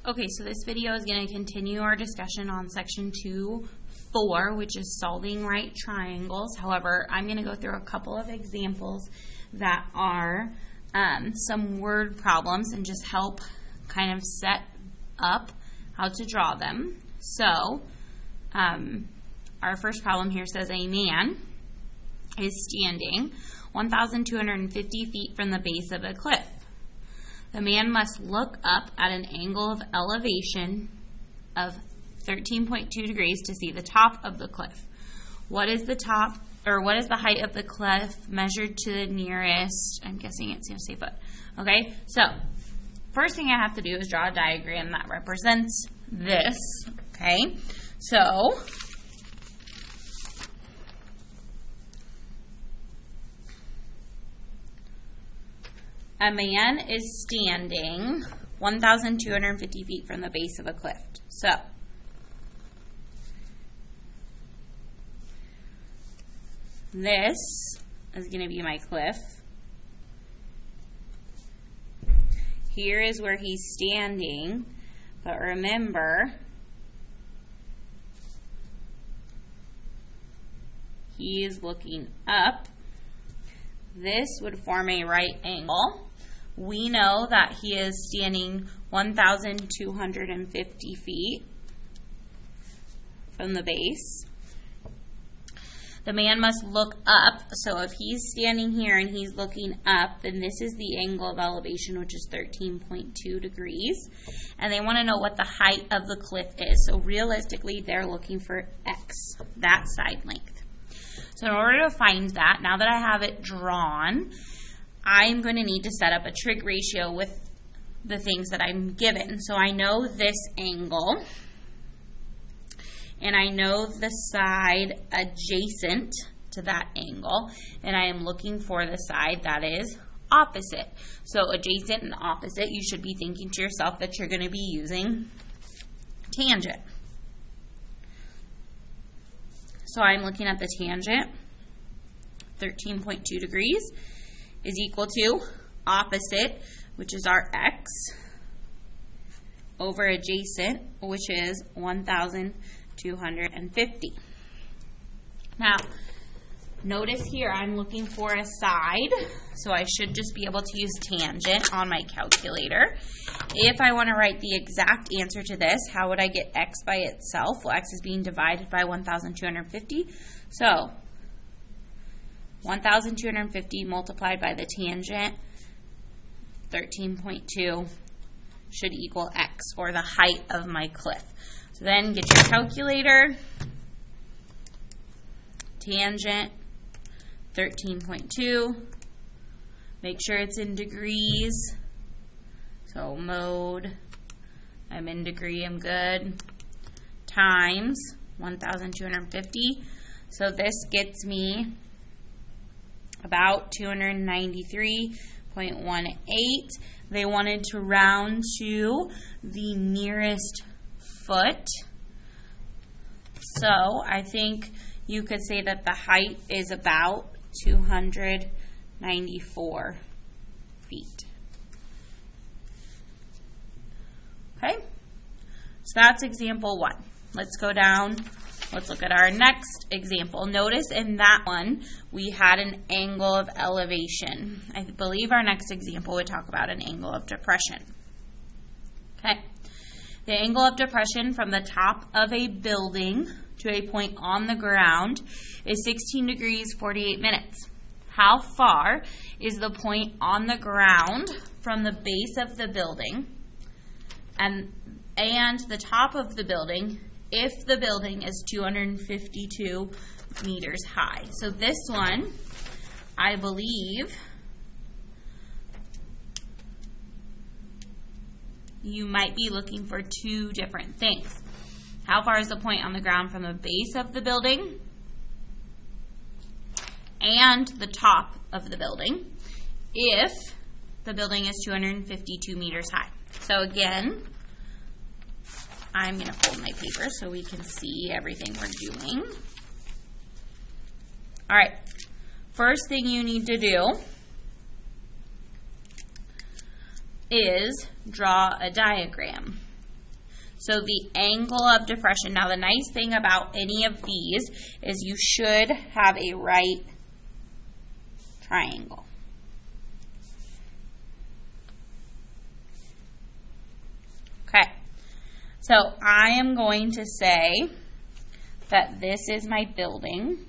Okay, so this video is going to continue our discussion on section 2.4, which is solving right triangles. However, I'm going to go through a couple of examples that are some word problems and just help kind of set up how to draw them. So, our first problem here says a man is standing 1,250 feet from the base of a cliff. The man must look up at an angle of elevation of 13.2 degrees to see the top of the cliff. What is the height of the cliff measured to the nearest, I'm guessing it's going to say foot. Okay, so first thing I have to do is draw a diagram that represents this. Okay, so a man is standing 1,250 feet from the base of a cliff. So, this is going to be my cliff. Here is where he's standing, but remember, he is looking up. This would form a right angle. We know that he is standing 1,250 feet from the base. The man must look up. So if he's standing here and he's looking up, then this is the angle of elevation, which is 13.2 degrees. And they want to know what the height of the cliff is. So realistically, they're looking for x, that side length. So in order to find that, now that I have it drawn, I'm going to need to set up a trig ratio with the things that I'm given. So I know this angle, and I know the side adjacent to that angle, and I am looking for the side that is opposite. So adjacent and opposite, you should be thinking to yourself that you're going to be using tangent. So I'm looking at the tangent, 13.2 degrees is equal to opposite, which is our x, over adjacent, which is 1,250. Now, notice here I'm looking for a side, so I should just be able to use tangent on my calculator. If I want to write the exact answer to this, how would I get x by itself? Well, x is being divided by 1,250, so 1,250 multiplied by the tangent, 13.2, should equal x, or the height of my cliff. So then get your calculator, tangent, 13.2, make sure it's in degrees, so mode, I'm in degree, I'm good, times 1,250, so this gets me about 293.18. They wanted to round to the nearest foot. So I think you could say that the height is about 294 feet. Okay, so that's example 1. Let's go down. Let's look at our next example. Notice in that one, we had an angle of elevation. I believe our next example would talk about an angle of depression. Okay. The angle of depression from the top of a building to a point on the ground is 16 degrees 48 minutes. How far is the point on the ground from the base of the building and the top of the building if the building is 252 meters high? So this one, I believe, you might be looking for two different things. How far is the point on the ground from the base of the building and the top of the building if the building is 252 meters high? So again, I'm going to fold my paper so we can see everything we're doing. All right, first thing you need to do is draw a diagram. So the angle of depression, now the nice thing about any of these is you should have a right triangle. Okay, so I am going to say that this is my building.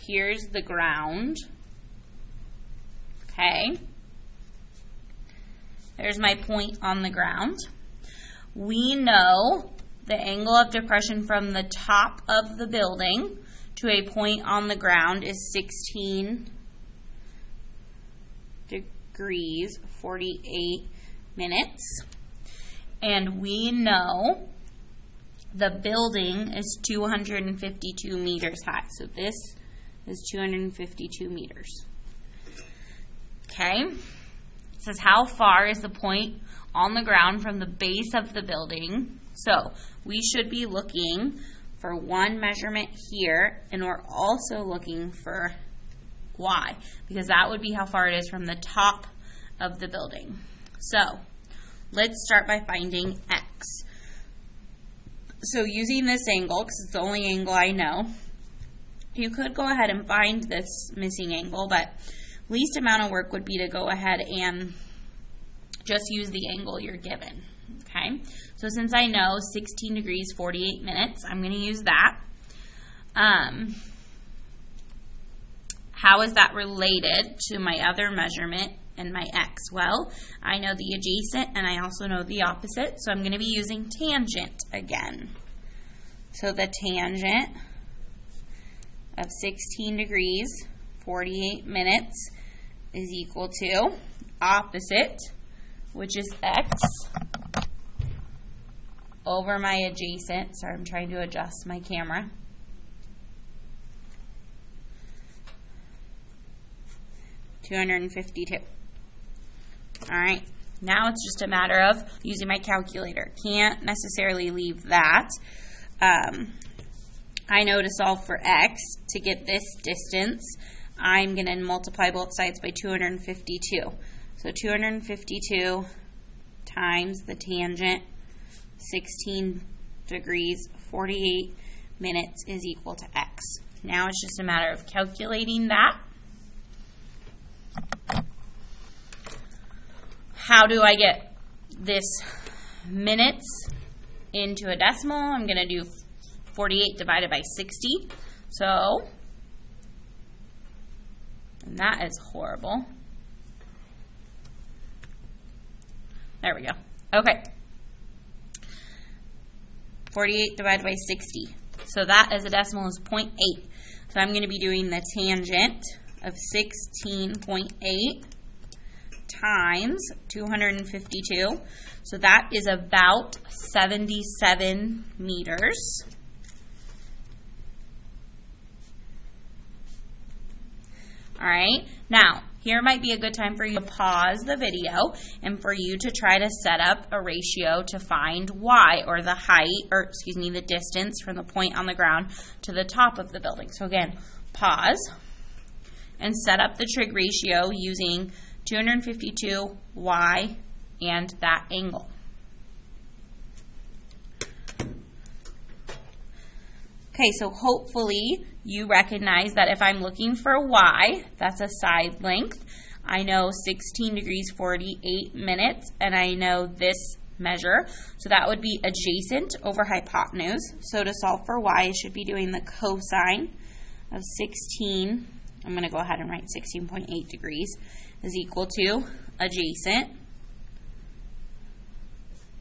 Here's the ground. Okay. There's my point on the ground. We know the angle of depression from the top of the building to a point on the ground is 16 degrees 48 minutes. And we know the building is 252 meters high. So this is 252 meters. Okay. It says how far is the point on the ground from the base of the building. So we should be looking for one measurement here, and we're also looking for y, because that would be how far it is from the top of the building. So let's start by finding x. So using this angle, because it's the only angle I know, you could go ahead and find this missing angle, but least amount of work would be to go ahead and just use the angle you're given. Okay, so since I know 16 degrees 48 minutes, I'm going to use that. How is that related to my other measurement and my x? Well, I know the adjacent and I also know the opposite, so I'm going to be using tangent again. So the tangent of 16 degrees 48 minutes is equal to opposite, which is x, over my adjacent. Sorry, I'm trying to adjust my camera. $252. All right, now it's just a matter of using my calculator. Can't necessarily leave that. I know to solve for x, to get this distance, I'm going to multiply both sides by 252. So 252 times the tangent, 16 degrees 48 minutes is equal to x. Now it's just a matter of calculating that. How do I get this minutes into a decimal? I'm going to do 48 divided by 60. So, and that is horrible. There we go. Okay. 48 divided by 60. So that as a decimal is 0.8. So I'm going to be doing the tangent of 16.8 times 252. So that is about 77 meters. All right. Now, here might be a good time for you to pause the video and for you to try to set up a ratio to find y, or the height, or excuse me, the distance from the point on the ground to the top of the building. So again, pause and set up the trig ratio using 252 y and that angle. Okay, so hopefully you recognize that if I'm looking for y, that's a side length. I know 16 degrees 48 minutes, and I know this measure. So that would be adjacent over hypotenuse. So to solve for y, I should be doing the cosine of 16. I'm going to go ahead and write 16.8 degrees is equal to adjacent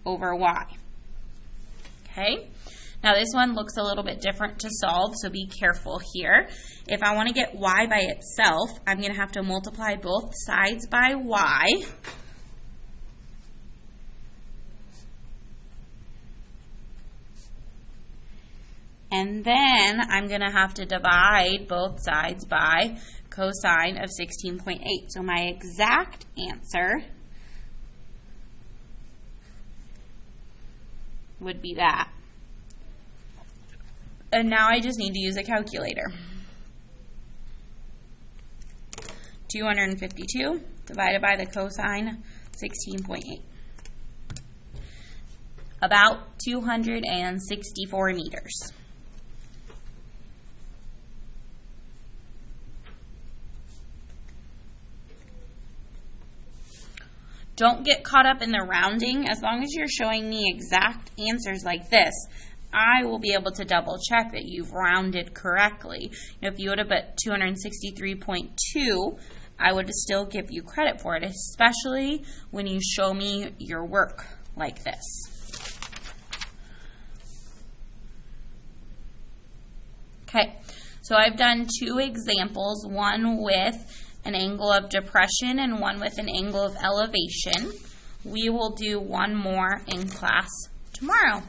over y. Okay. Now this one looks a little bit different to solve, so be careful here. If I want to get y by itself, I'm going to have to multiply both sides by y. And then I'm going to have to divide both sides by cosine of 16.8. So my exact answer would be that. And now I just need to use a calculator. 252 divided by the cosine 16.8. about 264 meters. Don't get caught up in the rounding. As long as you're showing me exact answers like this, I will be able to double check that you've rounded correctly. If you would have put 263.2, I would still give you credit for it, especially when you show me your work like this. Okay, so I've done two examples, one with an angle of depression and one with an angle of elevation. We will do one more in class tomorrow.